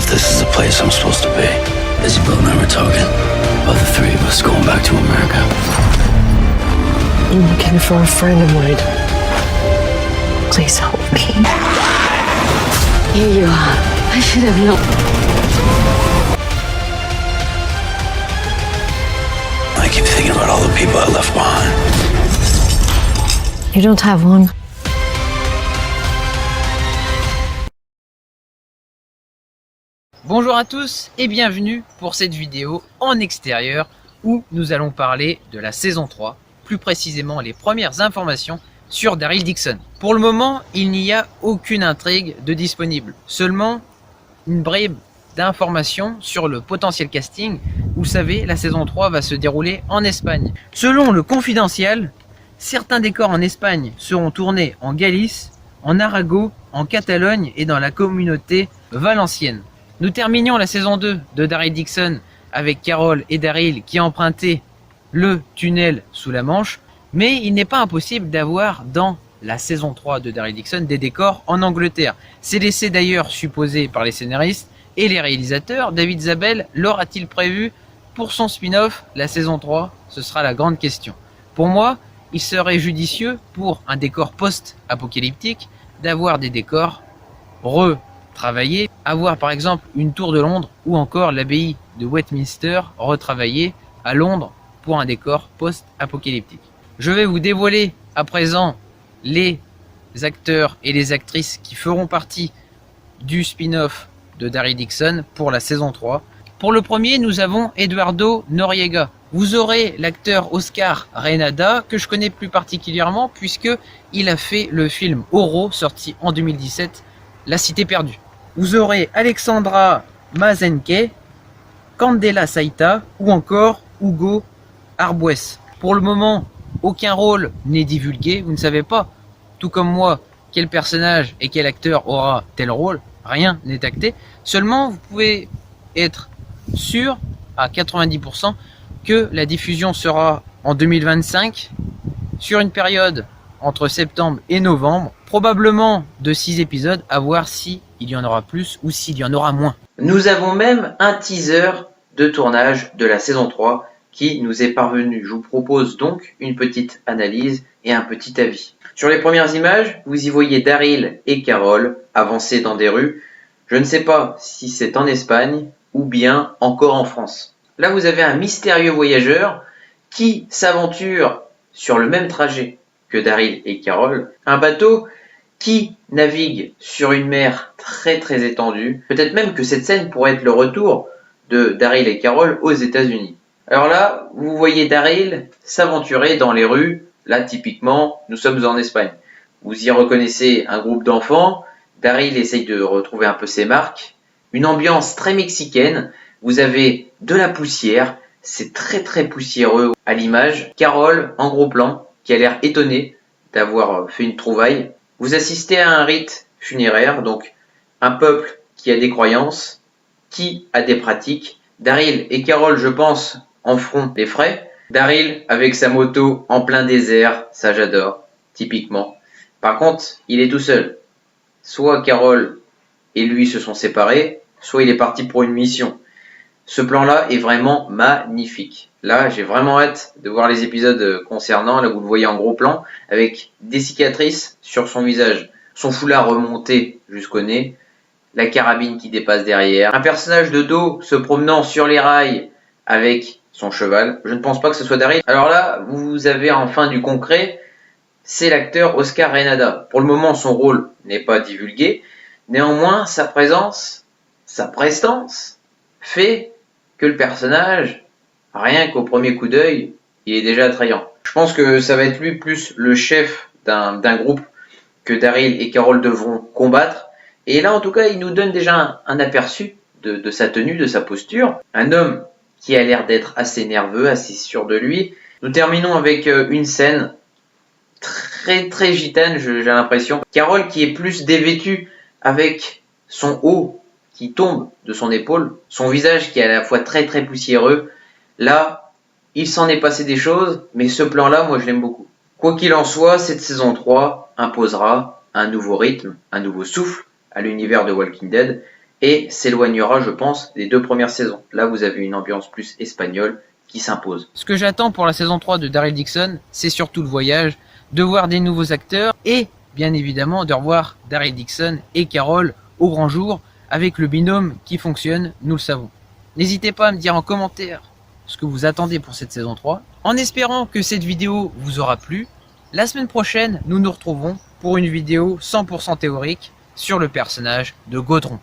if this is the place I'm supposed to be. Isabel and I were talking about the three of us going back to America. I'm looking for a friend of mine. Please help me. Here you are. I should have known. I keep thinking about all the people I left behind. You don't have one. Bonjour à tous et bienvenue pour cette vidéo en extérieur où nous allons parler de la saison 3, plus précisément les premières informations sur Daryl Dixon. Pour le moment, il n'y a aucune intrigue de disponible, seulement une bribe d'informations sur le potentiel casting. Vous savez, la saison 3 va se dérouler en Espagne. Selon le Confidentiel, certains décors en Espagne seront tournés en Galice, en Arago, en Catalogne et dans la communauté valencienne. Nous terminions la saison 2 de Daryl Dixon avec Carol et Daryl qui empruntaient le tunnel sous la Manche, mais il n'est pas impossible d'avoir dans la saison 3 de Daryl Dixon des décors en Angleterre. C'est laissé d'ailleurs supposer par les scénaristes et les réalisateurs. David Zabel l'aura-t-il prévu pour son spin-off, la saison 3? Ce sera la grande question. Pour moi, il serait judicieux pour un décor post-apocalyptique d'avoir des décors retravaillés, avoir par exemple une tour de Londres ou encore l'abbaye de Westminster retravaillée à Londres pour un décor post-apocalyptique. Je vais vous dévoiler à présent les acteurs et les actrices qui feront partie du spin-off de Daryl Dixon pour la saison 3. Pour le premier, nous avons Eduardo Noriega. Vous aurez l'acteur Oscar Reynada, que je connais plus particulièrement puisque il a fait le film Oro, sorti en 2017, La Cité Perdue. Vous aurez Alexandra Mazenke, Candela Saita ou encore Hugo Arbues. Pour le moment, aucun rôle n'est divulgué, vous ne savez pas, tout comme moi, quel personnage et quel acteur aura tel rôle, rien n'est acté. Seulement, vous pouvez être sûr à 90% que la diffusion sera en 2025 sur une période entre septembre et novembre, probablement de 6 épisodes, à voir s'il y en aura plus ou s'il y en aura moins. Nous avons même un teaser de tournage de la saison 3 qui nous est parvenu. Je vous propose donc une petite analyse et un petit avis. Sur les premières images, vous y voyez Daryl et Carol avancer dans des rues. Je ne sais pas si c'est en Espagne ou bien encore en France. Là, vous avez un mystérieux voyageur qui s'aventure sur le même trajet que Daryl et Carol. Un bateau qui navigue sur une mer très très étendue. Peut-être même que cette scène pourrait être le retour de Daryl et Carol aux États-Unis. Alors là, vous voyez Daryl s'aventurer dans les rues. Là, typiquement, nous sommes en Espagne. Vous y reconnaissez un groupe d'enfants. Daryl essaye de retrouver un peu ses marques. Une ambiance très mexicaine. Vous avez de la poussière. C'est très très poussiéreux à l'image. Carol, en gros plan, qui a l'air étonnée d'avoir fait une trouvaille. Vous assistez à un rite funéraire, donc un peuple qui a des croyances, qui a des pratiques. Daryl et Carol, je pense, en feront les frais. Daryl avec sa moto en plein désert, ça j'adore, typiquement. Par contre, il est tout seul. Soit Carol et lui se sont séparés, soit il est parti pour une mission. Ce plan-là est vraiment magnifique. Là, j'ai vraiment hâte de voir les épisodes concernant. Là, vous le voyez en gros plan, avec des cicatrices sur son visage, son foulard remonté jusqu'au nez, la carabine qui dépasse derrière, un personnage de dos se promenant sur les rails avec son cheval. Je ne pense pas que ce soit Daryl. Alors là, vous avez enfin du concret. C'est l'acteur Oscar Reynada. Pour le moment, son rôle n'est pas divulgué. Néanmoins, sa présence, sa prestance fait que le personnage, rien qu'au premier coup d'œil, il est déjà attrayant. Je pense que ça va être lui plus le chef d'un groupe que Daryl et Carol devront combattre. Et là, en tout cas, il nous donne déjà un aperçu de sa tenue, de sa posture. Un homme qui a l'air d'être assez nerveux, assez sûr de lui. Nous terminons avec une scène très très gitane, j'ai l'impression. Carol qui est plus dévêtue avec son haut qui tombe de son épaule, son visage qui est à la fois très très poussiéreux. Là, il s'en est passé des choses, mais ce plan-là, moi je l'aime beaucoup. Quoi qu'il en soit, cette saison 3 imposera un nouveau rythme, un nouveau souffle à l'univers de Walking Dead, et s'éloignera, je pense, des 2 premières saisons. Là, vous avez une ambiance plus espagnole qui s'impose. Ce que j'attends pour la saison 3 de Daryl Dixon, c'est surtout le voyage, de voir des nouveaux acteurs et bien évidemment de revoir Daryl Dixon et Carol au grand jour avec le binôme qui fonctionne, nous le savons. N'hésitez pas à me dire en commentaire ce que vous attendez pour cette saison 3. En espérant que cette vidéo vous aura plu, la semaine prochaine, nous nous retrouvons pour une vidéo 100% théorique sur le personnage de Gaudron.